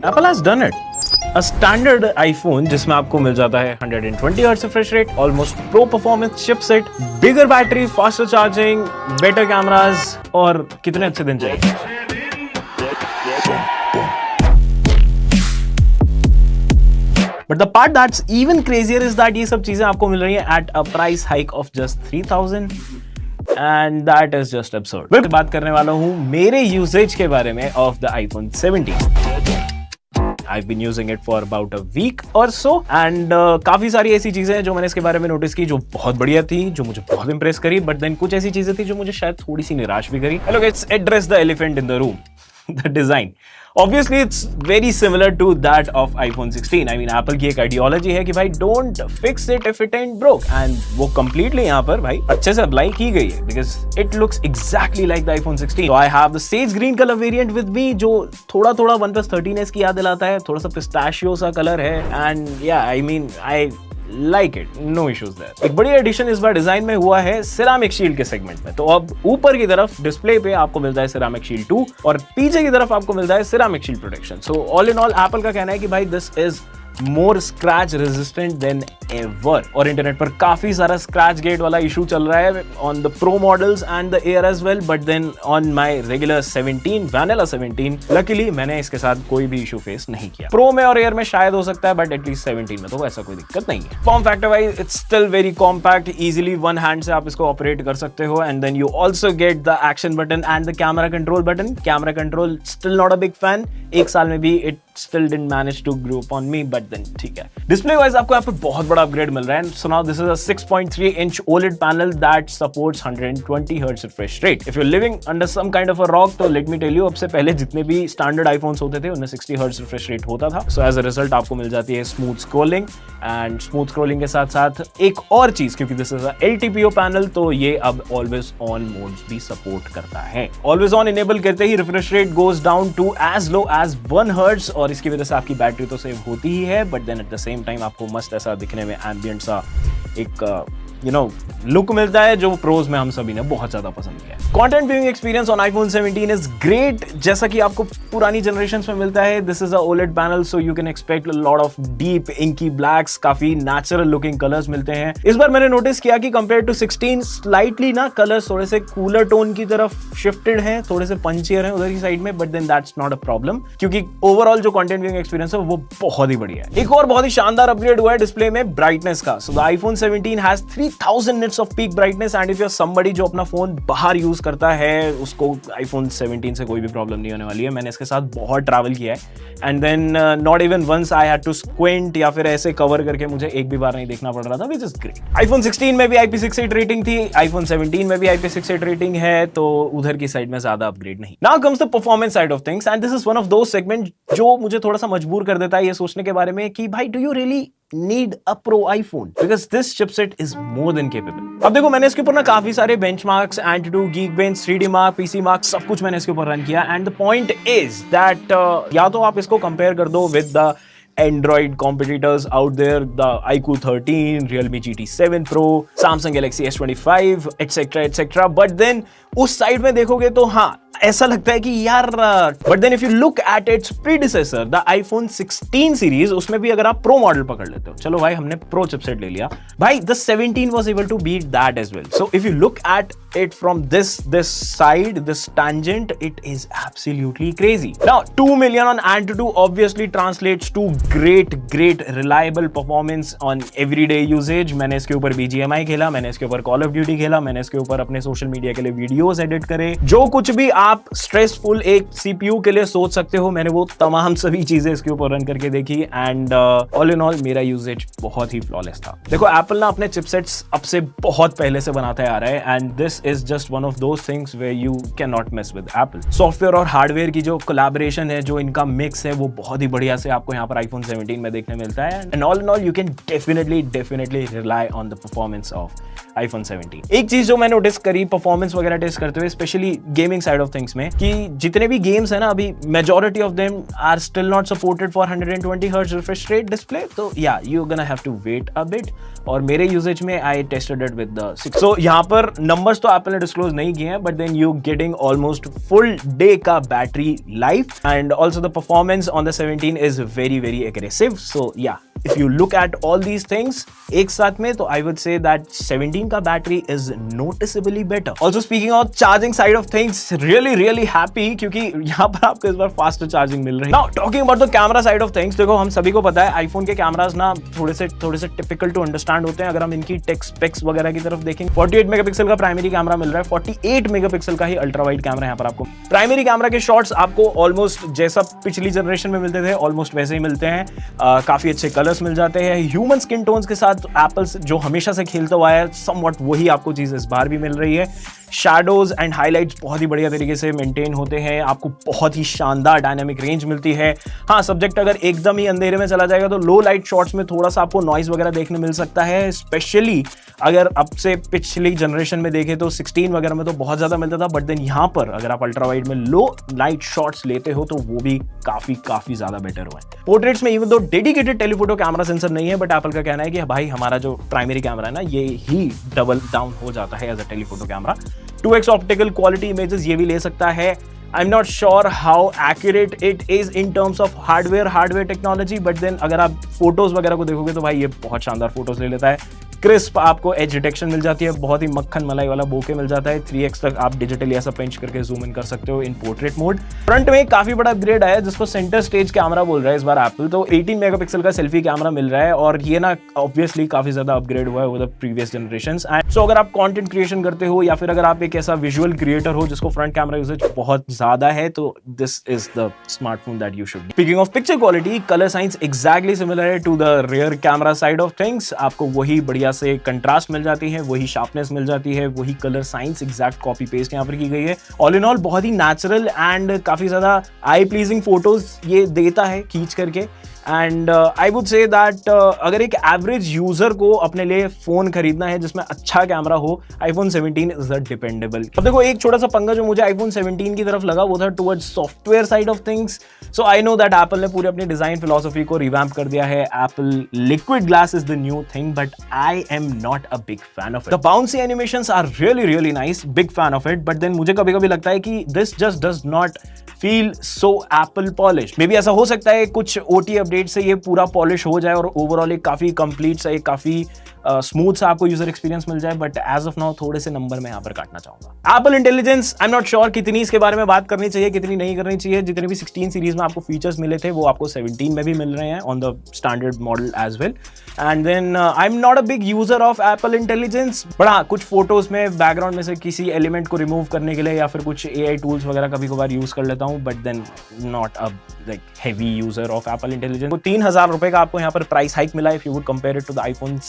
Apple has done it. A standard iPhone जिसमें आपको मिल जाता है 120 Hz refresh rate, almost pro performance chipset, bigger battery, faster charging, better cameras और कितने अच्छे दिन चाहिए। But the part that's even crazier is that ये सब चीजें आपको मिल रही हैं at a price hike of just 3000 and that is just absurd. मैं बात करने वाला हूँ मेरे यूसेज के बारे में of the iPhone 17. I've been using it for about a week or so and काफी सारी ऐसी चीजें हैं जो मैंने इसके बारे में नोटिस की जो बहुत बढ़िया थी, जो मुझे बहुत इंप्रेस करी, बट देन कुछ ऐसी चीजें थी जो मुझे शायद थोड़ी सी निराश भी करी। Hello guys, address the elephant in the room. The design. Obviously, it's very similar to that of iPhone 16. I mean, Apple की एक आइडियोलॉजी है कि भाई don't fix it if it ain't broke. And वो completely यहाँ पर भाई अच्छे से अप्लाई की गई है because it looks exactly like the iPhone 16. So I have the sage green color variant with me जो थोड़ा OnePlus 13s की याद दिलाता है, थोड़ा सा पिस्ताशियो सा कलर है and yeah, I mean, I like it, no issues there. एक बड़ी एडिशन इस बार डिजाइन में हुआ है सिरामिक शील्ड के सेगमेंट में। तो अब ऊपर की तरफ डिस्प्ले पे आपको मिलता है सिरामिक शील्ड 2 और पीछे की तरफ आपको मिलता है ceramic shield protection. So all in all Apple का कहना है कि भाई this is more scratch resistant then ever. और इंटरनेट पर काफी सारा स्क्रैच गेट वाला इशू चल रहा है on the Pro models and the Air as well, but then on my regular 17 vanilla 17 luckily मैंने इसके साथ कोई भी इशू फेस नहीं किया। प्रो में और एयर में शायद हो सकता है बट एटलीस्ट 17 में तो ऐसा कोई दिक्कत नहीं है। Form factor wise it's still very compact, easily one hand से आप इसको ऑपरेट कर सकते हो and then you also get the action button and the camera control button. Camera control still not a big fan, एक साल में भी it still didn't manage to grow upon me, but then ठीक है। Display wise आपको यहाँ पर बहुत बड़ा अपग्रेड मिल रहा है। So now this is a 6.3 inch OLED panel that supports 120 Hz refresh rate. If you're living under some kind of a rock, तो let me tell you, अब से पहले जितने भी स्टैंडर्ड आईफोन्स होते थे उनमें 60 Hz refresh rate होता था। So as a result आपको मिल जाती है smooth scrolling and smooth scrolling के साथ साथ एक और चीज, क्योंकि this is a LTPO panel तो ये अब ऑलवेज ऑन मोड्स भी सपोर्ट करता है। ऑलवेज ऑन इनेबल करते ही refresh rate goes down to as low as 1 Hz और इसकी वजह से आपकी बैटरी तो सेव होती ही है, but then at the same time आपको मस्त ऐसा दिखने में एम्बिएंट सा एक लुक मिलता है जो प्रोज में हम सभी ने बहुत ज्यादा पसंद किया है। Content viewing experience on iPhone 17 is great, जैसा कि आपको पुरानी जनरेशंस में मिलता है। This is a OLED panel so you can expect lot of deep inky blacks, काफी नेचुरल लुकिंग कलर्स मिलते हैं। इस बार मैंने नोटिस किया कि कंपेयर टू 16 स्लाइटली ना कलर्स थोड़े से कूलर टोन की तरफ शिफ्टेड हैं, थोड़े से पंचियर हैं उधर की साइड में, but then that's not a problem क्योंकि ओवरऑल जो कंटेंट व्यूइंग एक्सपीरियंस है वो बहुत ही बढ़िया है। एक और बहुत ही शानदार अपग्रेड हुआ है डिस्प्ले में ब्राइटनेस का। So the iPhone 17 has 3000 nits of peak brightness and if you're somebody जो अपना फोन बाहर यूज करता है उसको iPhone 17 से कोई भी प्रॉब्लम नहीं होने वाली है। मैंने इसके साथ बहुत ट्रैवल किया है and then not even once I had to squint या फिर ऐसे कवर करके मुझे एक भी बार नहीं देखना पड़ रहा था, which is great. iPhone 16 में भी IP68 रेटिंग थी, iPhone 17 में भी IP68 रेटिंग है, तो उधर की साइड में ज्यादा अपग्रेड नहीं। Now comes the performance side of things and this is one of those segments जो मुझे थोड़ा सा मजबूर कर देता है ये सोचने के बारे में कि भाई do you really need a pro iPhone because this chipset is more than capable. अब देखो मैंने इसके ऊपर ना काफी सारे benchmarks, Antutu, Geekbench, 3D Mark, PC Mark सब कुछ मैंने इसके ऊपर रन किया and the point is that या तो आप इसको कंपेयर कर दो with the Android competitors out there, the iQOO 13, Realme GT 7 Pro, Samsung Galaxy S25, etc. But then उस साइड में देखोगे तो हाँ ऐसा लगता है कि यार but then if you look at its predecessor the iPhone 16 series, उसमें भी अगर आप प्रो मॉडल पकड़ लेते हो, चलो भाई हमने प्रो चिपसेट ले लिया, भाई the 17 was able to beat that as well. So if you look at it from this side, this tangent, it is absolutely crazy. Now 2 million on Antutu obviously translates to great reliable performance on everyday usage. मैंने इसके ऊपर BGMI खेला, मैंने इसके ऊपर Call of Duty खेला, मैंने इसके ऊपर अपने सोशल मीडिया के लिए वीडियोस एडिट करे, जो कुछ भी आप स्ट्रेसफुल एक CPU के लिए सोच सकते हो मैंने वो तमाम सभी चीजें इसके ऊपर रन करके देखी एंड ऑल इन ऑल मेरा यूजेज बहुत ही फ्लॉलेस था। देखो एप्पल ना अपने चिपसेट्स अब से बहुत पहले से बनाते आ रहा है and this is just one of those things where you can not miss with Apple. Software और हार्डवेयर की जो कोलैबोरेशन है, जो इनका मिक्स है, वो बहुत ही बढ़िया से आपको यहाँ पर iPhone iPhone 17 में देखने मिलता है and all in all you can definitely rely on the performance of iPhone 17। एक चीज जो मैं नोटिस करी परफॉर्मेंस वगैरह टेस्ट करते हुए, specially gaming side of things में, कि जितने भी गेम्स है ना अभी majority of them are still not supported for 120 hertz refresh rate display. तो या you gonna have to wait a bit. और मेरे यूजेज में I tested it with the 6। So यहाँ पर नंबर्स तो एप्पल ने डिस्क्लोज नहीं किए हैं, but then you getting almost full day का battery life and also the performance on the 17 is very aggressive. So या if you look at all these things एक साथ में, तो I would say that 17 का battery is noticeably better. Also speaking of charging side of things, really happy क्योंकि यहाँ पर आपको इस बार faster charging मिल रही है। Now talking about the camera side of things, देखो हम सभी को पता है iPhone के कैमरास ना थोड़े से typical to understand होते हैं। अगर हम इनकी टेक स्पेक्स वगैरह की तरफ देखेंगे, 48 मेगापिक्सल का प्राइमरी कैमरा मिल रहा है, 48 मेगापिक्सल का ही अल्ट्रा वाइड कैमरा यहाँ पर आपको। प्राइमरी कैमरा के शॉट्स आपको ऑलमोस्ट जैसा पिछली जनरेशन में मिलते थे ऑलमोस्ट वैसे ही मिलते हैं। काफी अच्छे कलर्स मिल जाते हैं। ह्यूमन स्किन टोन्स के साथ एप्पल जो हमेशा से खेलता हुआ है समवट वही आपको चीज इस बार भी मिल रही है। शैडोज एंड हाइलाइट्स बहुत ही बढ़िया तरीके से मेंटेन होते हैं। आपको बहुत ही शानदार डायनामिक रेंज मिलती है। हाँ, सब्जेक्ट अगर एकदम ही अंधेरे में चला जाएगा तो लो लाइट शॉट्स में थोड़ा सा आपको नॉइज वगैरह देखने मिल सकता है। स्पेशली अगर अब से पिछली जनरेशन में देखें तो 16 वगैरह में तो बहुत ज्यादा मिलता था, बट देन यहाँ पर अगर आप अल्ट्रा वाइड में लो लाइट शॉट्स लेते हो तो वो भी काफी ज्यादा बेटर हुआ है। पोर्ट्रेट्स में even though dedicated telephoto camera sensor नहीं है, बट एप्पल का कहना है कि भाई हमारा जो प्राइमरी कैमरा है ना ये ही डबल डाउन हो जाता है as a telephoto camera. 2x optical quality images ये भी ले सकता है। I am not sure how accurate it is in terms of hardware technology, but then अगर आप फोटोज वगैरह को देखोगे तो भाई ये बहुत शानदार फोटोज ले लेता है। क्रिस्प आपको एज डिटेक्शन मिल जाती है, बहुत ही मक्खन मलाई वाला बोके मिल जाता है। 3x तक आप डिजिटली ऐसा पिंच करके जूम इन कर सकते हो इन पोर्ट्रेट मोड। फ्रंट में काफी बड़ा अपग्रेड आया जिसको सेंटर स्टेज कैमरा बोल रहा है इस बार एप्पल। तो 18 मेगापिक्सल का सेल्फी कैमरा मिल रहा है और ये ना ऑब्वियसली काफी ज्यादा अपग्रेड हुआ है over the previous generations. And so अगर आप कंटेंट क्रिएशन करते हो या फिर अगर आप एक ऐसा विजुअल क्रिएटर हो जिसको फ्रंट कैमरा यूसेज बहुत ज्यादा है, तो this is the smartphone that you should. Speaking of picture quality, colour science exactly similar है to the rear camera side of things. आपको वही बढ़िया से कंट्रास्ट मिल जाती है, वही शार्पनेस मिल जाती है, वही colour science exact copy paste यहाँ पर की गई है। ऑल इन ऑल बहुत ही नेचुरल एंड काफी ज्यादा आई प्लीजिंग फोटोज ये देता है खींच करके। And I would say that अगर एक एवरेज यूजर को अपने लिए फोन खरीदना है जिसमें अच्छा कैमरा हो, iPhone 17 इज अ डिपेंडेबल। अब देखो एक छोटा सा पंगा जो मुझे iPhone 17 की तरफ लगा वो था towards software side of things. So I know that Apple ने पूरी अपनी डिजाइन फिलोसफी को रिवैम्प कर दिया है। Apple Liquid Glass is the new thing, but I am not a big fan of it. The bouncy animations are really nice, big fan of it, but then मुझे कभी कभी लगता है कि this just does not feel so Apple polish. Maybe ऐसा हो सकता है कुछ OT अपडेट से ये पूरा पॉलिश हो जाए और ओवरऑल एक काफी कंप्लीट सा, एक काफी स्मूथ सा आपको यूजर एक्सपीरियंस मिल जाए, बट एज ऑफ नाउ थोड़े से नंबर मैं यहाँ पर काटना चाहूंगा। Apple intelligence I am not sure कितनी इसके बारे में बात करनी चाहिए कितनी नहीं करनी चाहिए। जितने भी 16 सीरीज में आपको फीचर्स मिले थे वो आपको 17 में भी मिल रहे हैं on the standard model as well. And then I am not a big user of Apple Intelligence, but हाँ कुछ फोटोज में बैकग्राउंड में से किसी एलिमेंट को रिमूव करने के लिए या फिर कुछ AI टूल्स वगैरह कभी कभार यूज कर लेता हूँ, but then not a like heavy user of Apple Intelligence. 3000 रुपए का आपको यहाँ पर प्राइस हाइक मिला if you would compare it to the iPhone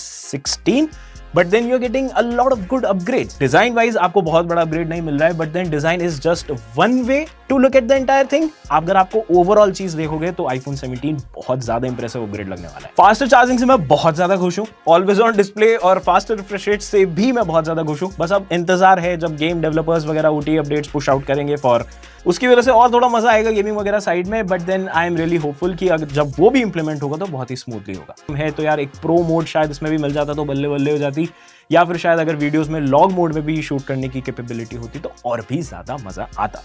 16, but then you're getting a lot of good upgrades. Design wise आपको बहुत बड़ा upgrade नहीं मिल रहा है, but then design is just one way to look at the entire thing. अगर आपको overall चीज देखोगे तो iPhone 17 बहुत ज्यादा इंप्रेसिव अपग्रेड लगने वाला है। फास्टर चार्जिंग से मैं बहुत ज्यादा खुश हूँ, ऑलवेज ऑन डिस्प्ले और फास्टर रिफ्रेश रेट से भी मैं बहुत ज्यादा खुश हूँ। बस अब इंतजार है जब गेम डेवलपर्स वगैरह OT अपडेट्स पुश आउट करेंगे फॉर उसकी वजह से और थोड़ा मजा आएगा गेमिंग वगैरह साइड में, but then I am really hopeful कि अगर जब वो भी इंप्लीमेंट होगा तो बहुत ही स्मूथली होगा। है तो यार एक प्रो मोड शायद इसमें भी मिल जाता तो बल्ले बल्ले हो जाती, या फिर शायद अगर वीडियोस में लॉग मोड में भी शूट करने की कैपेबिलिटी होती तो और भी ज्यादा मजा आता।